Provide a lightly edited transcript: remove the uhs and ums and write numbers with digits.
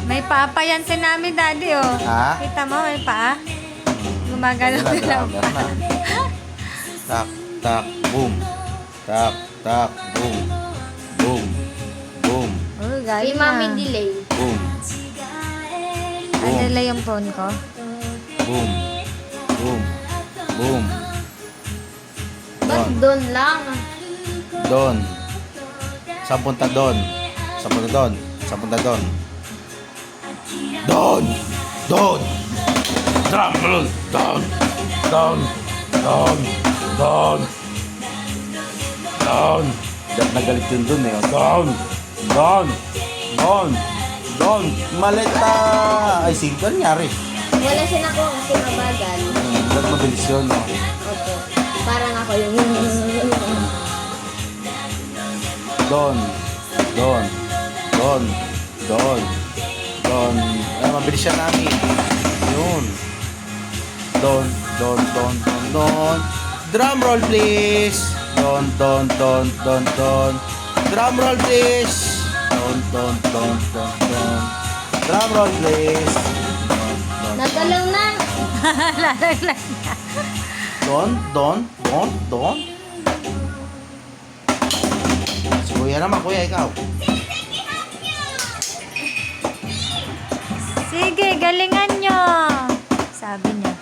May paa pa yan si namin, Daddy, oh. Ha? Kita mo, may paa. Gumagalaw na lang pa. Tak, tak, boom. Tak, tak, boom. Boom. Boom. Oh, Si galing Mami na. Delay. Boom. Ano lang yung phone ko? Boom. Boom. Boom. Ba't Don. doon lang? Don. Saan punta Don? Saan punta Don? Saan punta Don? Don! Don! Drum roll! Don! Don! Don! Don! Don! Nagalit yun dun eh. Don! Don! Don! Don! Malita! Ay, sino nangyari? Wala siya na ko kasi mabagal. Ba't mabilis yun, no? Opo. Parang ako yung... Don! Don! Don! Don! Don! Ay, mabilis siya namin. Yun. Don! Don! Don! Don! Don! Drum roll, please! Don! Don! Don! Don! Don! Drum roll, please! Don! Don! Don! Don! Don! Drum roll, please! Don! Don! Nagalaw na! Lalaglag na. Don! Don! Don! Don! Si Kuya naman, Kuya, ikaw. Sige, galingan nyo. Sabi niya.